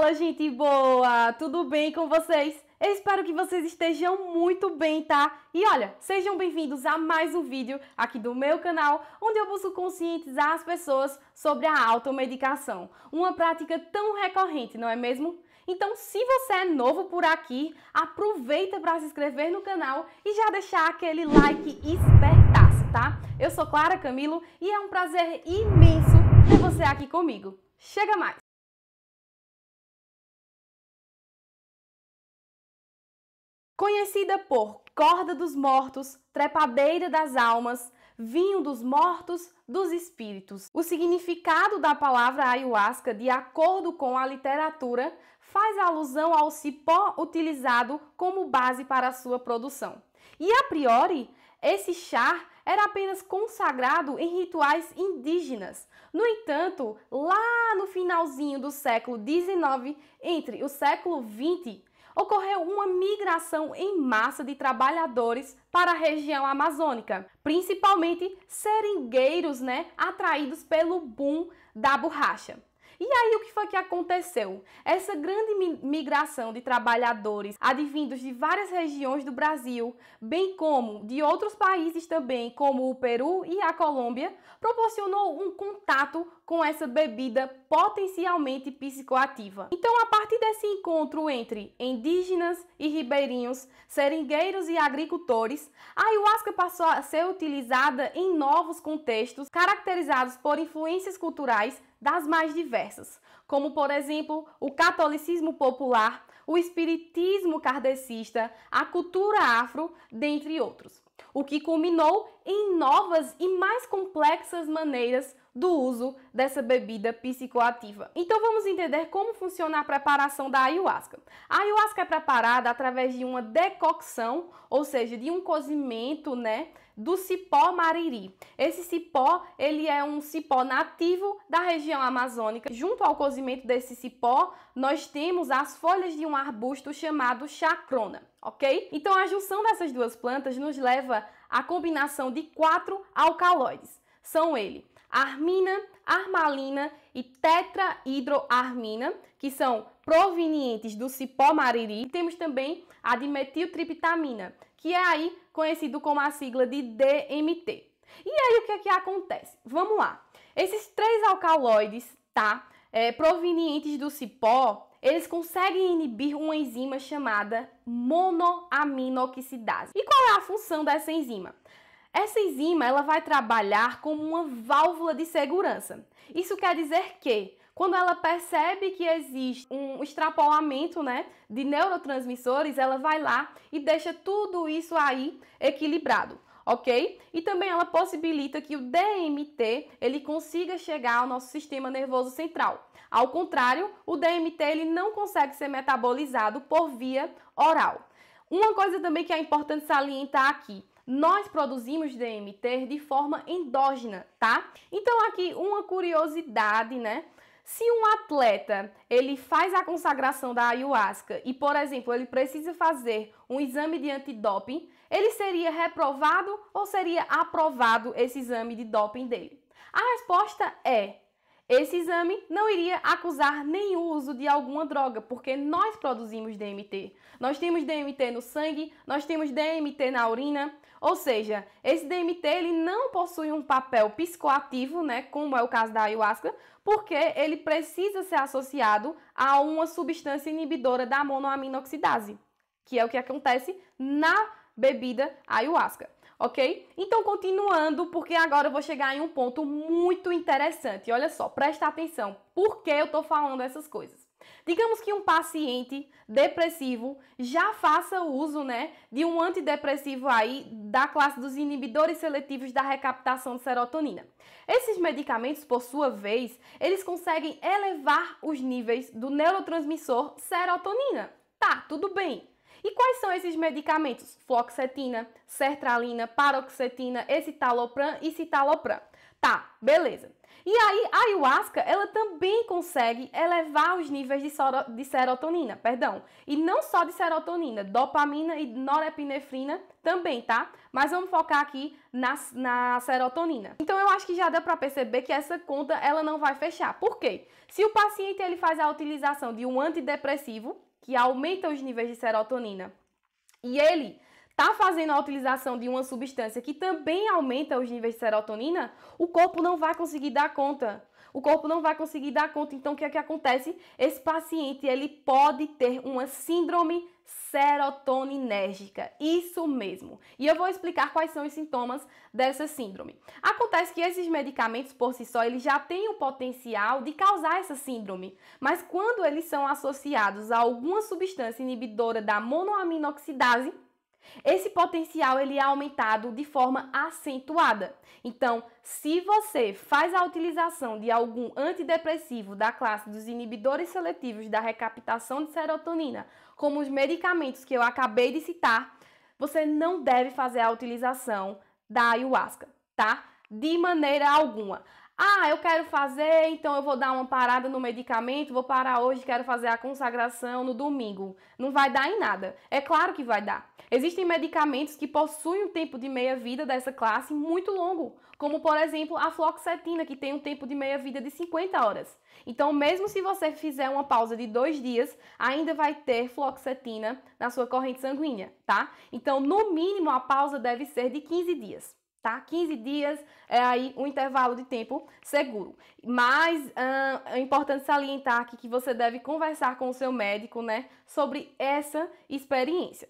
Fala, gente boa! Tudo bem com vocês? Eu espero que vocês estejam muito bem, tá? E olha, sejam bem-vindos a mais um vídeo aqui do meu canal, onde eu busco conscientizar as pessoas sobre a automedicação, uma prática tão recorrente, não é mesmo? Então, se você é novo por aqui, aproveita para se inscrever no canal e já deixar aquele like espertaço, tá? Eu sou Clara Camilo e é um prazer imenso ter você aqui comigo. Chega mais! Conhecida por corda dos mortos, trepadeira das almas, vinho dos mortos, dos espíritos. O significado da palavra ayahuasca, de acordo com a literatura, faz alusão ao cipó utilizado como base para a sua produção. E a priori, esse chá era apenas consagrado em rituais indígenas. No entanto, lá no finalzinho do século XIX, entre o século XX, ocorreu uma migração em massa de trabalhadores para a região amazônica, principalmente seringueiros, atraídos pelo boom da borracha. E aí o que foi que aconteceu? Essa grande migração de trabalhadores advindos de várias regiões do Brasil, bem como de outros países também, como o Peru e a Colômbia, proporcionou um contato com essa bebida potencialmente psicoativa. Então, a partir desse encontro entre indígenas e ribeirinhos, seringueiros e agricultores, a ayahuasca passou a ser utilizada em novos contextos, caracterizados por influências culturais das mais diversas, como, por exemplo, o catolicismo popular, o espiritismo kardecista, a cultura afro, dentre outros, o que culminou em novas e mais complexas maneiras do uso dessa bebida psicoativa. Então vamos entender como funciona a preparação da ayahuasca. A ayahuasca é preparada através de uma decocção, ou seja, de um cozimento, do cipó mariri. Esse cipó, ele é um cipó nativo da região amazônica. Junto ao cozimento desse cipó, nós temos as folhas de um arbusto chamado chacrona, ok? Então a junção dessas duas plantas nos leva à combinação de 4 alcaloides. São eles: armina, armalina e tetrahidroarmina, que são provenientes do cipó mariri. E temos também a dimetiltriptamina, que é aí conhecido como a sigla de DMT. E aí o que é que acontece? Vamos lá. Esses 3 alcaloides, provenientes do cipó, eles conseguem inibir uma enzima chamada monoaminoxidase. E qual é a função dessa enzima? Essa enzima ela vai trabalhar como uma válvula de segurança. Isso quer dizer que, quando ela percebe que existe um extrapolamento, de neurotransmissores, ela vai lá e deixa tudo isso aí equilibrado, ok? E também ela possibilita que o DMT ele consiga chegar ao nosso sistema nervoso central. Ao contrário, o DMT ele não consegue ser metabolizado por via oral. Uma coisa também que é importante salientar aqui: nós produzimos DMT de forma endógena, tá? Então aqui uma curiosidade, Se um atleta, ele faz a consagração da ayahuasca e, por exemplo, ele precisa fazer um exame de antidoping, ele seria reprovado ou seria aprovado esse exame de doping dele? A resposta é: esse exame não iria acusar nenhum uso de alguma droga, porque nós produzimos DMT. Nós temos DMT no sangue, nós temos DMT na urina, ou seja, esse DMT ele não possui um papel psicoativo, como é o caso da ayahuasca, porque ele precisa ser associado a uma substância inibidora da monoaminoxidase, que é o que acontece na bebida ayahuasca. Ok? Então, continuando, porque agora eu vou chegar em um ponto muito interessante. Olha só, presta atenção. Por que eu estou falando essas coisas? Digamos que um paciente depressivo já faça uso, de um antidepressivo aí da classe dos inibidores seletivos da recaptação de serotonina. Esses medicamentos, por sua vez, eles conseguem elevar os níveis do neurotransmissor serotonina. Tá, tudo bem. E quais são esses medicamentos? Fluoxetina, sertralina, paroxetina, escitalopram e citalopram. Tá, beleza. E aí, a ayahuasca, ela também consegue elevar os níveis de serotonina, perdão. E não só de serotonina, dopamina e norepinefrina também, tá? Mas vamos focar aqui na serotonina. Então, eu acho que já dá para perceber que essa conta, ela não vai fechar. Por quê? Se o paciente ele faz a utilização de um antidepressivo, que aumenta os níveis de serotonina, e ele está fazendo a utilização de uma substância que também aumenta os níveis de serotonina, o corpo não vai conseguir dar conta. O corpo não vai conseguir dar conta. Então, o que é que acontece? Esse paciente, ele pode ter uma síndrome serotoninérgica. Isso mesmo. E eu vou explicar quais são os sintomas dessa síndrome. Acontece que esses medicamentos, por si só, eles já têm o potencial de causar essa síndrome. Mas quando eles são associados a alguma substância inibidora da monoaminoxidase, esse potencial ele é aumentado de forma acentuada. Então, se você faz a utilização de algum antidepressivo da classe dos inibidores seletivos da recaptação de serotonina, como os medicamentos que eu acabei de citar, você não deve fazer a utilização da ayahuasca, tá? De maneira alguma. Ah, eu quero fazer, então eu vou dar uma parada no medicamento, vou parar hoje, quero fazer a consagração no domingo. Não vai dar em nada. É claro que vai dar. Existem medicamentos que possuem um tempo de meia-vida dessa classe muito longo, como, por exemplo, a fluoxetina, que tem um tempo de meia-vida de 50 horas. Então, mesmo se você fizer uma pausa de 2 dias, ainda vai ter fluoxetina na sua corrente sanguínea, tá? Então, no mínimo, a pausa deve ser de 15 dias. Tá? 15 dias é aí um intervalo de tempo seguro. Mas é importante salientar aqui que você deve conversar com o seu médico, né, sobre essa experiência.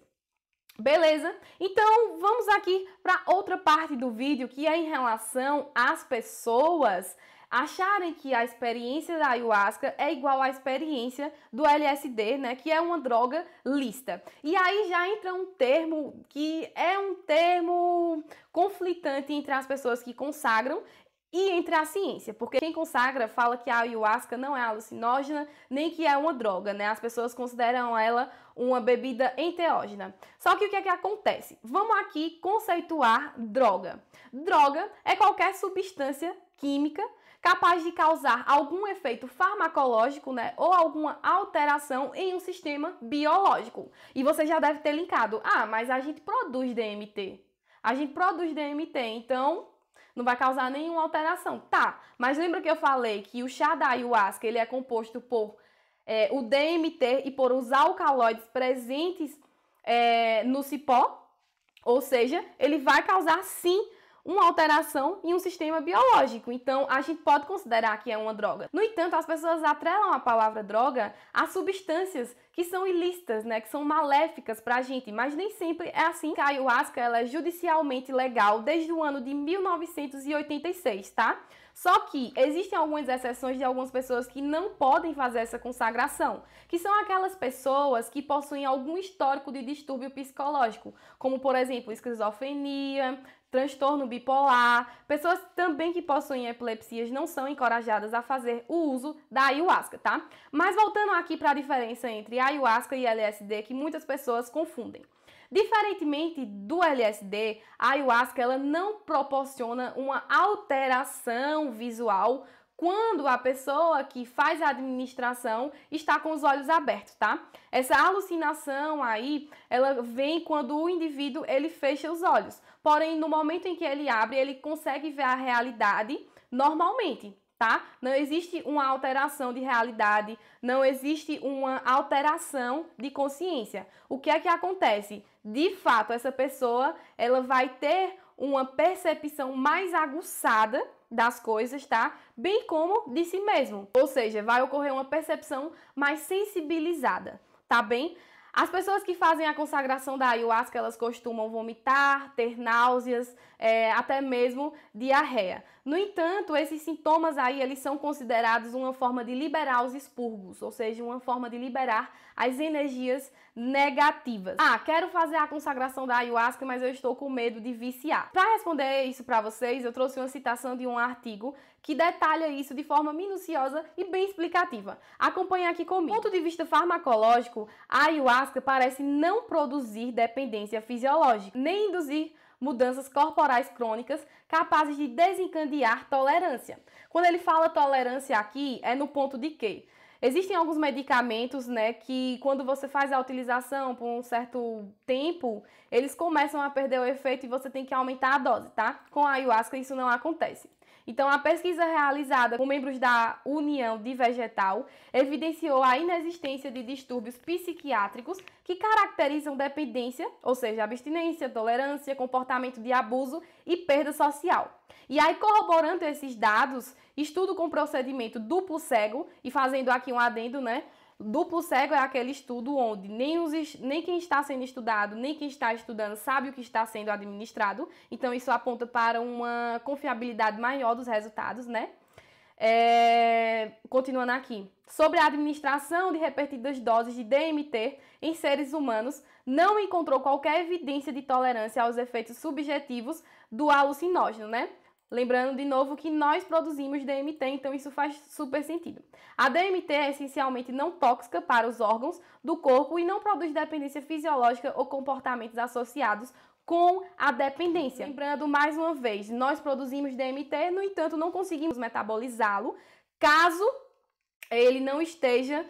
Beleza? Então, vamos aqui para outra parte do vídeo, que é em relação às pessoas acharem que a experiência da ayahuasca é igual à experiência do LSD, né, que é uma droga lícita. E aí já entra um termo que é um termo conflitante entre as pessoas que consagram e entre a ciência, porque quem consagra fala que a ayahuasca não é alucinógena, nem que é uma droga, né? As pessoas consideram ela uma bebida enteógena. Só que o que é que acontece? Vamos aqui conceituar droga. Droga é qualquer substância química capaz de causar algum efeito farmacológico, né, ou alguma alteração em um sistema biológico. E você já deve ter linkado, mas a gente produz DMT. A gente produz DMT, então não vai causar nenhuma alteração. Tá, mas lembra que eu falei que o chá da ayahuasca ele é composto por o DMT e por os alcaloides presentes no cipó? Ou seja, ele vai causar sim uma alteração em um sistema biológico. Então, a gente pode considerar que é uma droga. No entanto, as pessoas atrelam a palavra droga a substâncias que são ilícitas, né? Que são maléficas pra gente. Mas nem sempre é assim. A ayahuasca ela é judicialmente legal desde o ano de 1986, tá? Só que existem algumas exceções de algumas pessoas que não podem fazer essa consagração, que são aquelas pessoas que possuem algum histórico de distúrbio psicológico, como, por exemplo, esquizofrenia, transtorno bipolar. Pessoas também que possuem epilepsias não são encorajadas a fazer o uso da ayahuasca, tá? Mas voltando aqui para a diferença entre ayahuasca e LSD, que muitas pessoas confundem. Diferentemente do LSD, a ayahuasca ela não proporciona uma alteração visual quando a pessoa que faz a administração está com os olhos abertos, tá? Essa alucinação aí, ela vem quando o indivíduo ele fecha os olhos. Porém, no momento em que ele abre, ele consegue ver a realidade normalmente, tá? Não existe uma alteração de realidade, não existe uma alteração de consciência. O que é que acontece? De fato, essa pessoa, ela vai ter uma percepção mais aguçada das coisas, tá? Bem como de si mesmo. Ou seja, vai ocorrer uma percepção mais sensibilizada, tá bem? As pessoas que fazem a consagração da ayahuasca, elas costumam vomitar, ter náuseas, até mesmo diarreia. No entanto, esses sintomas aí, eles são considerados uma forma de liberar os expurgos, ou seja, uma forma de liberar as energias negativas. Quero fazer a consagração da ayahuasca, mas eu estou com medo de viciar. Para responder isso para vocês, eu trouxe uma citação de um artigo que detalha isso de forma minuciosa e bem explicativa. Acompanhe aqui comigo. Do ponto de vista farmacológico, a ayahuasca parece não produzir dependência fisiológica, nem induzir mudanças corporais crônicas capazes de desencadear tolerância. Quando ele fala tolerância aqui, é no ponto de que existem alguns medicamentos, né, que quando você faz a utilização por um certo tempo, eles começam a perder o efeito e você tem que aumentar a dose, tá? Com a ayahuasca isso não acontece. Então, a pesquisa realizada com membros da União de Vegetal evidenciou a inexistência de distúrbios psiquiátricos que caracterizam dependência, ou seja, abstinência, tolerância, comportamento de abuso e perda social. E aí, corroborando esses dados, estudo com procedimento duplo cego, e fazendo aqui um adendo, né? Duplo cego é aquele estudo onde nem quem está sendo estudado, nem quem está estudando sabe o que está sendo administrado. Então, isso aponta para uma confiabilidade maior dos resultados, né? Continuando aqui. Sobre a administração de repetidas doses de DMT em seres humanos, não encontrou qualquer evidência de tolerância aos efeitos subjetivos do alucinógeno, né? Lembrando de novo que nós produzimos DMT, então isso faz super sentido. A DMT é essencialmente não tóxica para os órgãos do corpo e não produz dependência fisiológica ou comportamentos associados com a dependência. Lembrando mais uma vez, nós produzimos DMT, no entanto não conseguimos metabolizá-lo caso ele não esteja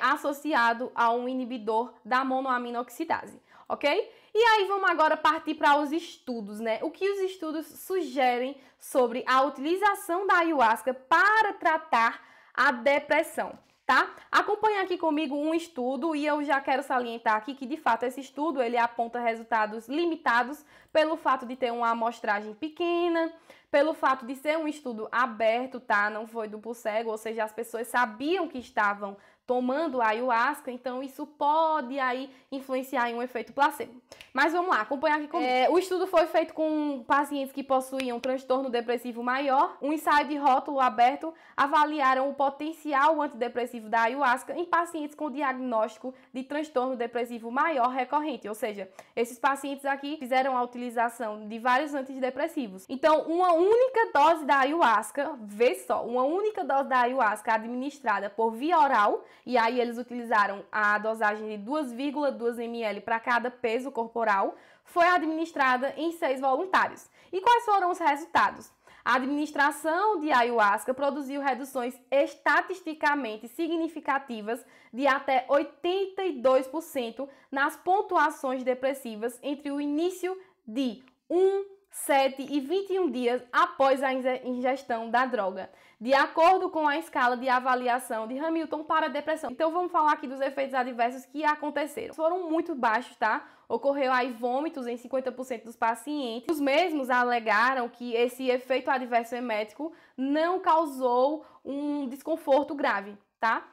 associado a um inibidor da monoaminoxidase, ok? E aí vamos agora partir para os estudos, né? O que os estudos sugerem sobre a utilização da ayahuasca para tratar a depressão, tá? Acompanha aqui comigo um estudo e eu já quero salientar aqui que de fato esse estudo ele aponta resultados limitados pelo fato de ter uma amostragem pequena, pelo fato de ser um estudo aberto, tá? Não foi duplo cego, ou seja, as pessoas sabiam que estavam tomando a ayahuasca, então isso pode aí influenciar em um efeito placebo. Mas vamos lá, acompanhar aqui comigo. O estudo foi feito com pacientes que possuíam transtorno depressivo maior. Um ensaio de rótulo aberto avaliaram o potencial antidepressivo da ayahuasca em pacientes com diagnóstico de transtorno depressivo maior recorrente, ou seja, esses pacientes aqui fizeram a utilização de vários antidepressivos. Então, uma única dose da ayahuasca, vê só, uma única dose da ayahuasca administrada por via oral, e aí eles utilizaram a dosagem de 2,2 ml para cada peso corporal, foi administrada em 6 voluntários. E quais foram os resultados? A administração de ayahuasca produziu reduções estatisticamente significativas de até 82% nas pontuações depressivas entre o início de 1, 7 e 21 dias após a ingestão da droga, de acordo com a escala de avaliação de Hamilton para a depressão. Então vamos falar aqui dos efeitos adversos que aconteceram. Foram muito baixos, tá? Ocorreu aí vômitos em 50% dos pacientes. Os mesmos alegaram que esse efeito adverso emético não causou um desconforto grave, tá?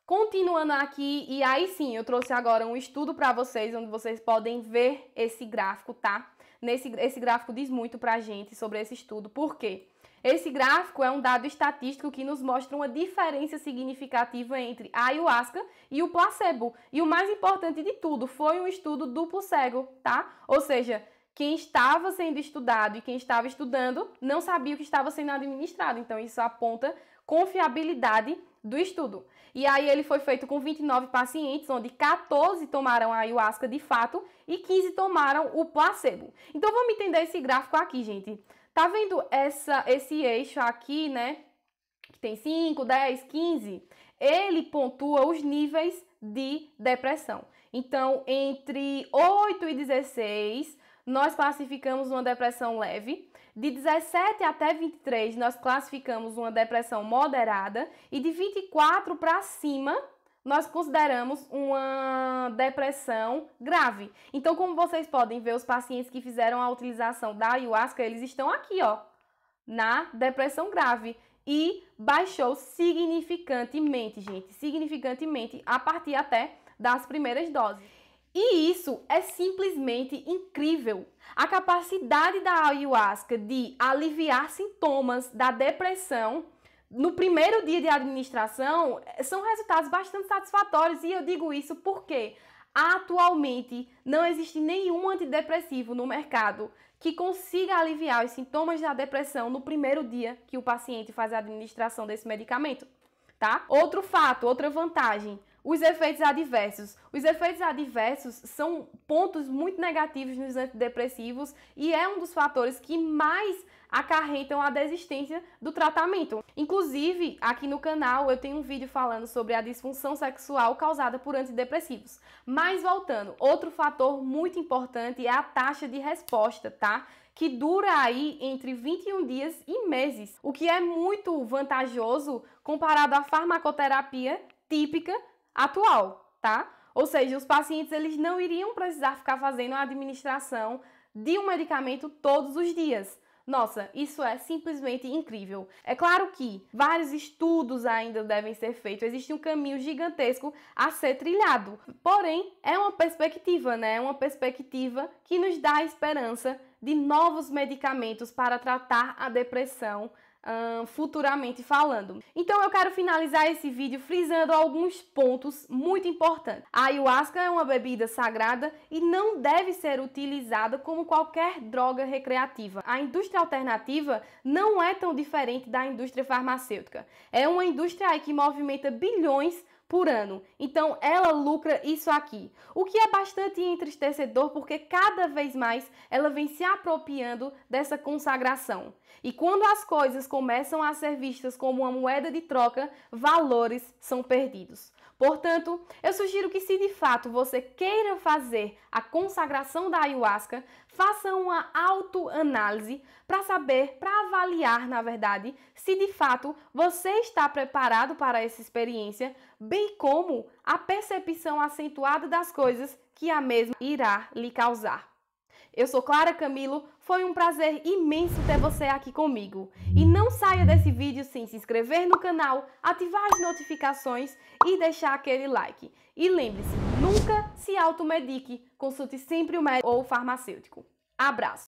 Continuando aqui, e aí sim, eu trouxe agora um estudo para vocês, onde vocês podem ver esse gráfico, tá? Esse gráfico diz muito pra gente sobre esse estudo. Por quê? Esse gráfico é um dado estatístico que nos mostra uma diferença significativa entre a ayahuasca e o placebo. E o mais importante de tudo, foi um estudo duplo cego, tá? Ou seja, quem estava sendo estudado e quem estava estudando não sabia o que estava sendo administrado. Então, isso aponta confiabilidade do estudo. E aí ele foi feito com 29 pacientes, onde 14 tomaram a ayahuasca de fato e 15 tomaram o placebo. Então vamos entender esse gráfico aqui, gente. Tá vendo esse eixo aqui, né? Que tem 5, 10, 15. Ele pontua os níveis de depressão. Então, entre 8 e 16, nós classificamos uma depressão leve. De 17 até 23, nós classificamos uma depressão moderada. E de 24 para cima, nós consideramos uma depressão grave. Então, como vocês podem ver, os pacientes que fizeram a utilização da ayahuasca, eles estão aqui, ó, na depressão grave. E baixou significantemente, gente, significantemente, a partir até das primeiras doses. E isso é simplesmente incrível. A capacidade da ayahuasca de aliviar sintomas da depressão no primeiro dia de administração são resultados bastante satisfatórios. E eu digo isso porque atualmente não existe nenhum antidepressivo no mercado que consiga aliviar os sintomas da depressão no primeiro dia que o paciente faz a administração desse medicamento, tá? Outro fato, outra vantagem. Os efeitos adversos. Os efeitos adversos são pontos muito negativos nos antidepressivos e é um dos fatores que mais acarretam a desistência do tratamento. Inclusive, aqui no canal eu tenho um vídeo falando sobre a disfunção sexual causada por antidepressivos. Mas voltando, outro fator muito importante é a taxa de resposta, tá? Que dura aí entre 21 dias e meses, o que é muito vantajoso comparado à farmacoterapia típica atual, tá? Ou seja, os pacientes eles não iriam precisar ficar fazendo a administração de um medicamento todos os dias. Nossa, isso é simplesmente incrível. É claro que vários estudos ainda devem ser feitos, existe um caminho gigantesco a ser trilhado. Porém, é uma perspectiva, né? É uma perspectiva que nos dá a esperança de novos medicamentos para tratar a depressão futuramente falando. Então eu quero finalizar esse vídeo frisando alguns pontos muito importantes. A ayahuasca é uma bebida sagrada e não deve ser utilizada como qualquer droga recreativa. A indústria alternativa não é tão diferente da indústria farmacêutica. É uma indústria aí que movimenta bilhões por ano. Então ela lucra isso aqui. O que é bastante entristecedor porque cada vez mais ela vem se apropriando dessa consagração. E quando as coisas começam a ser vistas como uma moeda de troca, valores são perdidos. Portanto, eu sugiro que se de fato você queira fazer a consagração da ayahuasca, faça uma autoanálise para saber, para avaliar, na verdade, se de fato você está preparado para essa experiência, bem como a percepção acentuada das coisas que a mesma irá lhe causar. Eu sou Clara Camilo, foi um prazer imenso ter você aqui comigo. E não saia desse vídeo sem se inscrever no canal, ativar as notificações e deixar aquele like. E lembre-se, nunca se automedique, consulte sempre o médico ou o farmacêutico. Abraço!